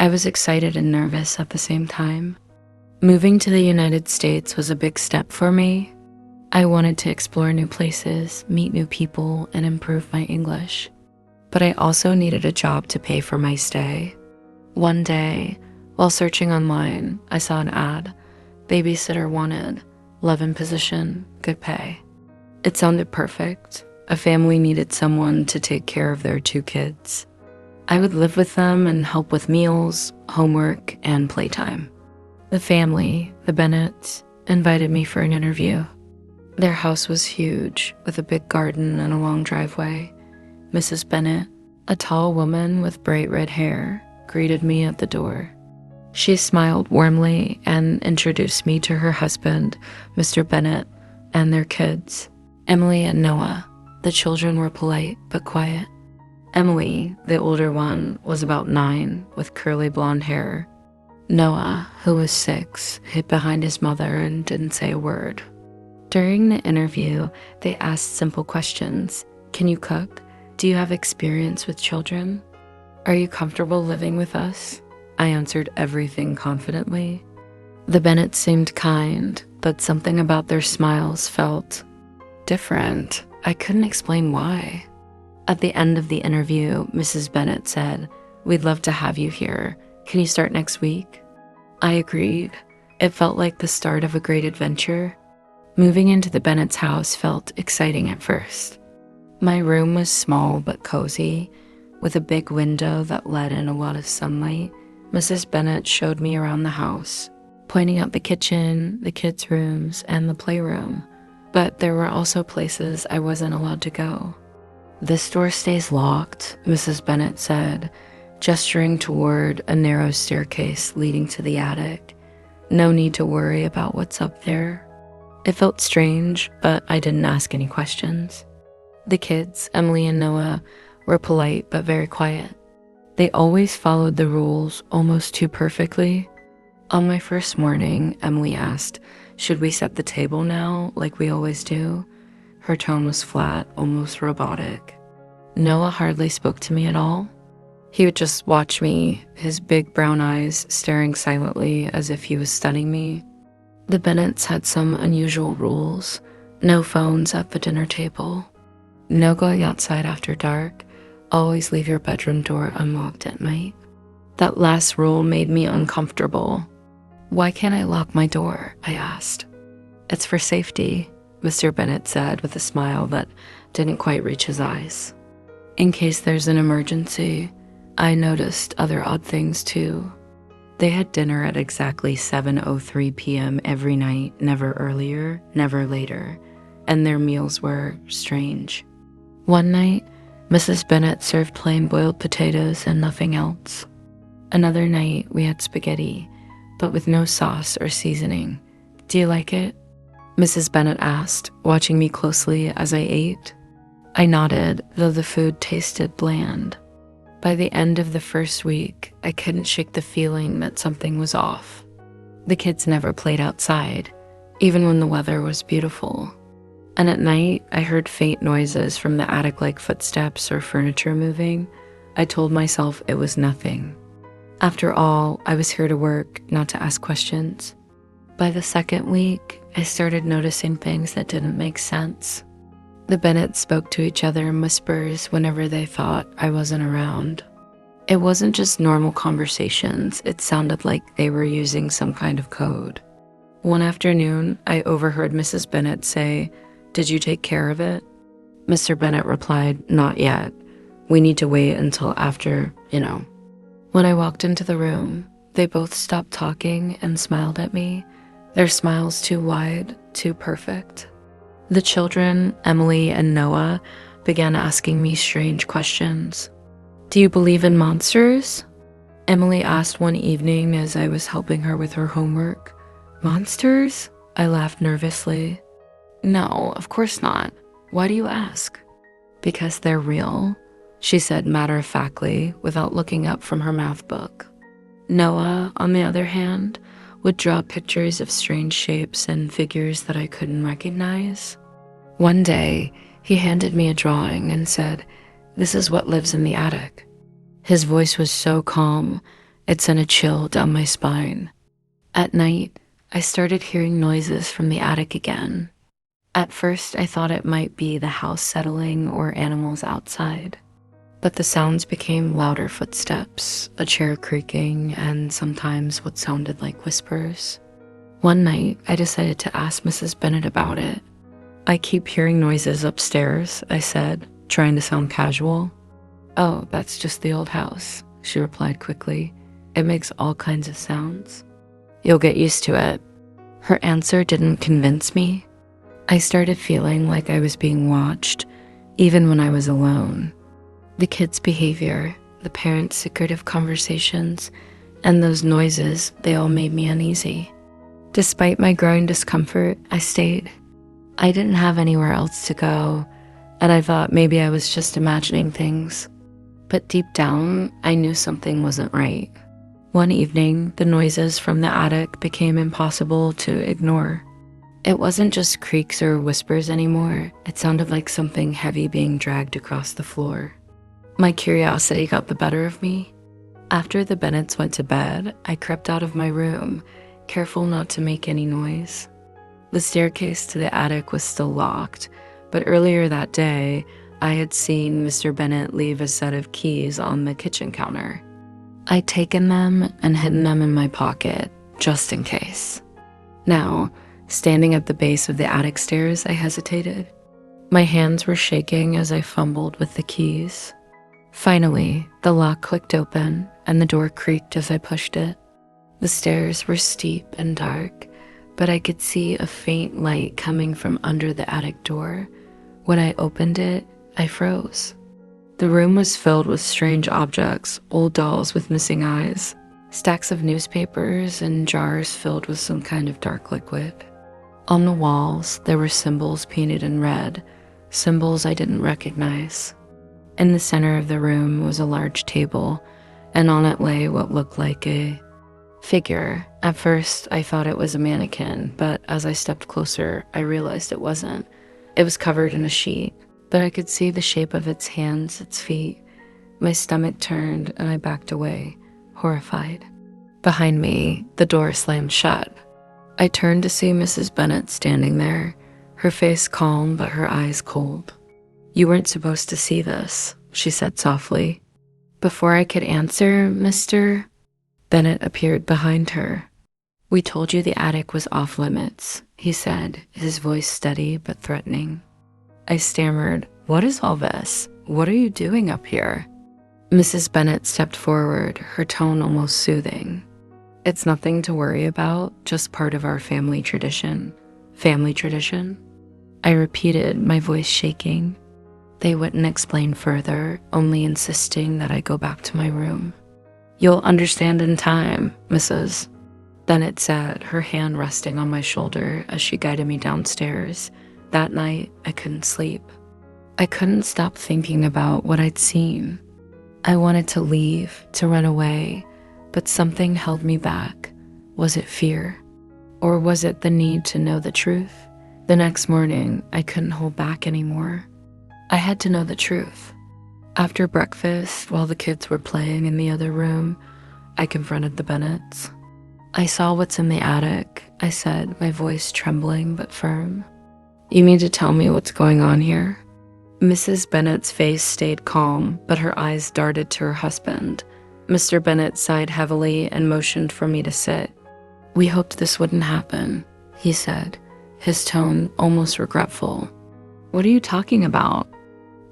I was excited and nervous at the same time. Moving to the United States was a big step for me. I wanted to explore new places, meet new people, and improve my English. But I also needed a job to pay for my stay. One day, while searching online, I saw an ad, babysitter wanted, live-in position, good pay. It sounded perfect. A family needed someone to take care of their 2 kids. I would live with them and help with meals, homework, and playtime. The family, the Bennetts, invited me for an interview. Their house was huge, with a big garden and a long driveway. Mrs. Bennett, a tall woman with bright red hair, greeted me at the door. She smiled warmly and introduced me to her husband, Mr. Bennett, and their kids, Emily and Noah. The children were polite but quiet. Emily, the older one, was about 9 with curly blonde hair. Noah, who was 6, hid behind his mother and didn't say a word. During the interview, they asked simple questions. Can you cook? Do you have experience with children? Are you comfortable living with us? I answered everything confidently. The Bennetts seemed kind, but something about their smiles felt different. I couldn't explain why. At the end of the interview, Mrs. Bennett said, "We'd love to have you here. Can you start next week?" I agreed. It felt like the start of a great adventure. Moving into the Bennett's house felt exciting at first. My room was small but cozy, with a big window that let in a lot of sunlight. Mrs. Bennett showed me around the house, pointing out the kitchen, the kids' rooms, and the playroom. But there were also places I wasn't allowed to go. "This door stays locked," Mrs. Bennett said, gesturing toward a narrow staircase leading to the attic. "No need to worry about what's up there." It felt strange, but I didn't ask any questions. The kids, Emily and Noah, were polite but very quiet. They always followed the rules almost too perfectly. On my first morning, Emily asked, "Should we set the table now, like we always do?" Her tone was flat, almost robotic. Noah hardly spoke to me at all. He would just watch me, his big brown eyes staring silently as if he was studying me. The Bennetts had some unusual rules. No phones at the dinner table. No going outside after dark. Always leave your bedroom door unlocked at night. That last rule made me uncomfortable. "Why can't I lock my door?" I asked. "It's for safety," Mr. Bennett said with a smile that didn't quite reach his eyes. "In case there's an emergency." I noticed other odd things too. They had dinner at exactly 7:03 p.m. every night, never earlier, never later, and their meals were strange. One night, Mrs. Bennett served plain boiled potatoes and nothing else. Another night, we had spaghetti, but with no sauce or seasoning. "Do you like it?" Mrs. Bennett asked, watching me closely as I ate. I nodded, though the food tasted bland. By the end of the first week, I couldn't shake the feeling that something was off. The kids never played outside, even when the weather was beautiful. And at night, I heard faint noises from the attic like footsteps or furniture moving. I told myself it was nothing. After all, I was here to work, not to ask questions. By the second week, I started noticing things that didn't make sense. The Bennetts spoke to each other in whispers whenever they thought I wasn't around. It wasn't just normal conversations, it sounded like they were using some kind of code. One afternoon, I overheard Mrs. Bennett say, "Did you take care of it?" Mr. Bennett replied, "Not yet. We need to wait until after, When I walked into the room, they both stopped talking and smiled at me, their smiles too wide, too perfect. The children, Emily and Noah, began asking me strange questions. "Do you believe in monsters?" Emily asked one evening as I was helping her with her homework. "Monsters?" I laughed nervously. "No, of course not. Why do you ask?" "Because they're real," she said matter-of-factly without looking up from her math book. Noah, on the other hand, would draw pictures of strange shapes and figures that I couldn't recognize. One day, he handed me a drawing and said, "This is what lives in the attic." His voice was so calm, It sent a chill down my spine. At night, I started hearing noises from the attic again. At first, I thought it might be the house settling or animals outside. But the sounds became louder footsteps, a chair creaking, and sometimes what sounded like whispers. One night, I decided to ask Mrs. Bennet about it. "I keep hearing noises upstairs," I said, trying to sound casual. "Oh, that's just the old house," she replied quickly. "It makes all kinds of sounds. You'll get used to it." Her answer didn't convince me. I started feeling like I was being watched, even when I was alone. The kids' behavior, the parents' secretive conversations, and those noises, they all made me uneasy. Despite my growing discomfort, I stayed. I didn't have anywhere else to go, and I thought maybe I was just imagining things. But deep down, I knew something wasn't right. One evening, the noises from the attic became impossible to ignore. It wasn't just creaks or whispers anymore. It sounded like something heavy being dragged across the floor. My curiosity got the better of me. After the Bennets went to bed, I crept out of my room, careful not to make any noise. The staircase to the attic was still locked, but earlier that day, I had seen Mr. Bennet leave a set of keys on the kitchen counter. I'd taken them and hidden them in my pocket, just in case. Now, standing at the base of the attic stairs, I hesitated. My hands were shaking as I fumbled with the keys. Finally, the lock clicked open and the door creaked as I pushed it. The stairs were steep and dark, but I could see a faint light coming from under the attic door. When I opened it, I froze. The room was filled with strange objects, old dolls with missing eyes, stacks of newspapers, and jars filled with some kind of dark liquid. On the walls, there were symbols painted in red, symbols I didn't recognize. In the center of the room was a large table, and on it lay what looked like a figure. At first, I thought it was a mannequin, but as I stepped closer, I realized it wasn't. It was covered in a sheet, but I could see the shape of its hands, its feet. My stomach turned, and I backed away, horrified. Behind me, the door slammed shut. I turned to see Mrs. Bennet standing there, her face calm but her eyes cold. "You weren't supposed to see this," she said softly. Before I could answer, Mr. Bennet appeared behind her. "We told you the attic was off limits," he said, his voice steady but threatening. I stammered, "What is all this? What are you doing up here?" Mrs. Bennet stepped forward, her tone almost soothing. "It's nothing to worry about, just part of our family tradition." "Family tradition?" I repeated, my voice shaking. They wouldn't explain further, only insisting that I go back to my room. "You'll understand in time, Mrs. Bennet said, her hand resting on my shoulder as she guided me downstairs. That night, I couldn't sleep. I couldn't stop thinking about what I'd seen. I wanted to leave, to run away, but something held me back. Was it fear? Or was it the need to know the truth? The next morning, I couldn't hold back anymore. I had to know the truth. After breakfast, while the kids were playing in the other room, I confronted the Bennets. "I saw what's in the attic," I said, my voice trembling but firm. "You mean to tell me what's going on here?" Mrs. Bennet's face stayed calm, but her eyes darted to her husband. Mr. Bennet sighed heavily and motioned for me to sit. "We hoped this wouldn't happen," he said, his tone almost regretful. "What are you talking about?"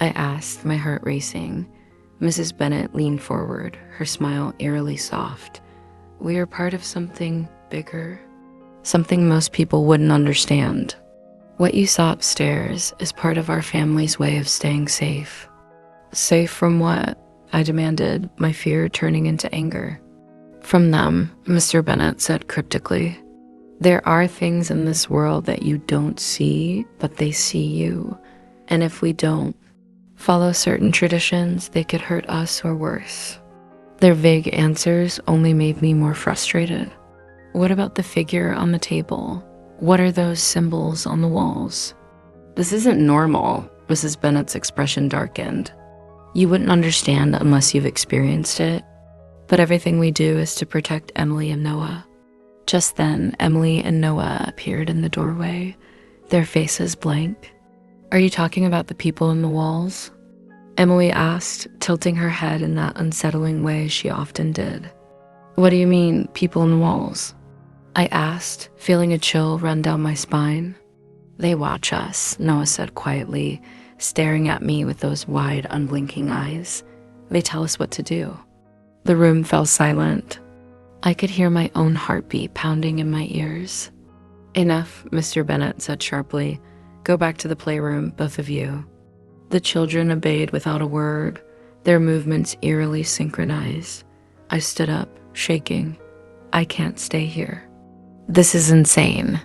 I asked, my heart racing. Mrs. Bennet leaned forward, her smile eerily soft. "We are part of something bigger, something most people wouldn't understand. What you saw upstairs is part of our family's way of staying safe." "Safe from what?" I demanded, my fear turning into anger. "From them," Mr. Bennet said cryptically. "There are things in this world that you don't see, but they see you. And if we don't follow certain traditions, they could hurt us or worse." Their vague answers only made me more frustrated. "What about the figure on the table? What are those symbols on the walls?" "This isn't normal," Mrs. Bennet's expression darkened. "You wouldn't understand unless you've experienced it." but everything we do is to protect Emily and Noah. Just then, Emily and Noah appeared in the doorway, their faces blank. Are you talking about the people in the walls? Emily asked, tilting her head in that unsettling way she often did. What do you mean, people in the walls? I asked, feeling a chill run down my spine. They watch us, Noah said quietly, staring at me with those wide, unblinking eyes. They tell us what to do. The room fell silent. I could hear my own heartbeat pounding in my ears. Enough, Mr. Bennet said sharply. Go back to the playroom, both of you. The children obeyed without a word, their movements eerily synchronized. I stood up, shaking. I can't stay here. This is insane.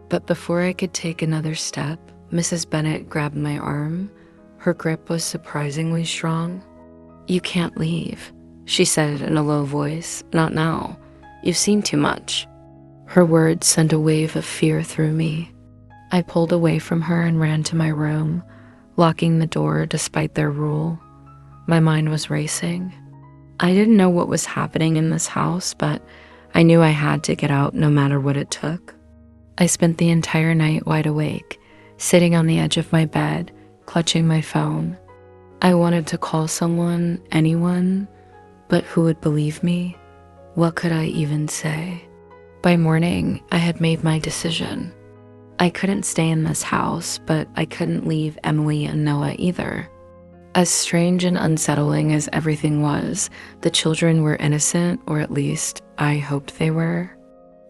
But before I could take another step, Mrs. Bennet grabbed my arm. Her grip was surprisingly strong. You can't leave, she said in a low voice. Not now. You've seen too much. Her words sent a wave of fear through me. I pulled away from her and ran to my room, locking the door despite their rule. My mind was racing. I didn't know what was happening in this house, but I knew I had to get out no matter what it took. I spent the entire night wide awake, sitting on the edge of my bed, clutching my phone. I wanted to call someone, anyone, but who would believe me? What could I even say? By morning, I had made my decision. I couldn't stay in this house, but I couldn't leave Emily and Noah either. As strange and unsettling as everything was, the children were innocent, or at least I hoped they were.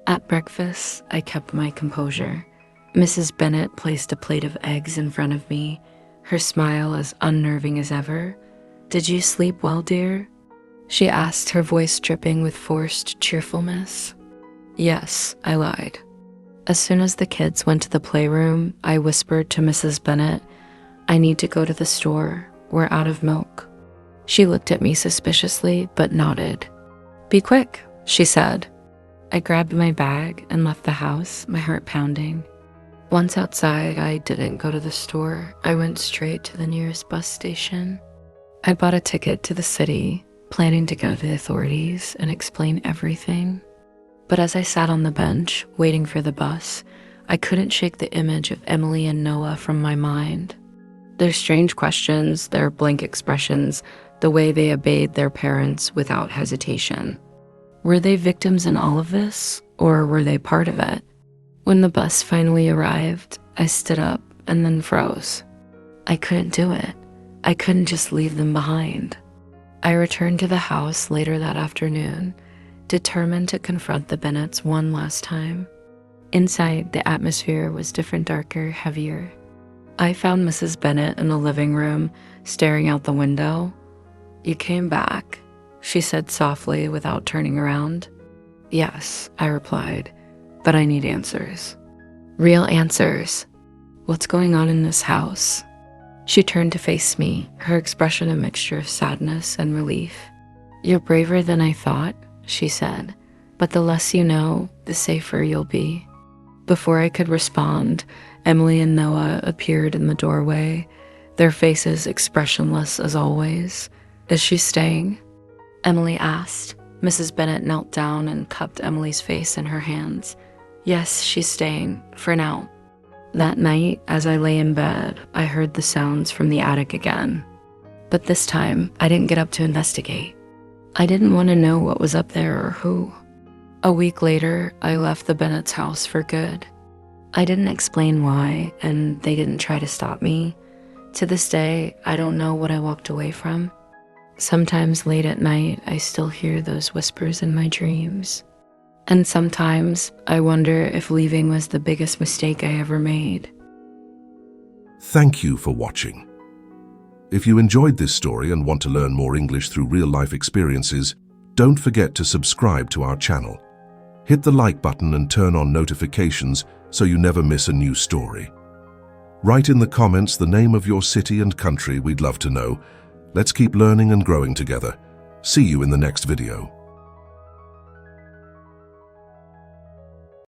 At breakfast, I kept my composure. Mrs. Bennet placed a plate of eggs in front of me, her smile as unnerving as ever. Did you sleep well, dear? She asked, her voice dripping with forced cheerfulness. Yes, I lied. As soon as the kids went to the playroom, I whispered to Mrs. Bennet, I need to go to the store. We're out of milk. She looked at me suspiciously, but nodded. Be quick, she said. I grabbed my bag and left the house, my heart pounding. Once outside, I didn't go to the store. I went straight to the nearest bus station. I bought a ticket to the city, planning to go to the authorities and explain everything. But as I sat on the bench, waiting for the bus, I couldn't shake the image of Emily and Noah from my mind. Their strange questions, their blank expressions, the way they obeyed their parents without hesitation. Were they victims in all of this, or were they part of it? When the bus finally arrived, I stood up and then froze. I couldn't do it. I couldn't just leave them behind. I returned to the house later that afternoon, determined to confront the Bennets one last time. Inside, the atmosphere was different, darker, heavier. I found Mrs. Bennet in the living room, staring out the window. You came back, she said softly without turning around. Yes, I replied, but I need answers. Real answers. What's going on in this house? She turned to face me, her expression a mixture of sadness and relief. You're braver than I thought, she said, but the less you know, the safer you'll be. Before I could respond, Emily and Noah appeared in the doorway, their faces expressionless as always. Is she staying? Emily asked. Mrs. Bennet knelt down and cupped Emily's face in her hands. Yes, she's staying, for now. That night, as I lay in bed, I heard the sounds from the attic again. But this time, I didn't get up to investigate. I didn't want to know what was up there or who. A week later, I left the Bennet's house for good. I didn't explain why, and they didn't try to stop me. To this day, I don't know what I walked away from. Sometimes late at night, I still hear those whispers in my dreams. And sometimes, I wonder if leaving was the biggest mistake I ever made. Thank you for watching. If you enjoyed this story and want to learn more English through real-life experiences, don't forget to subscribe to our channel. Hit the like button and turn on notifications so you never miss a new story. Write in the comments the name of your city and country, we'd love to know. Let's keep learning and growing together. See you in the next video.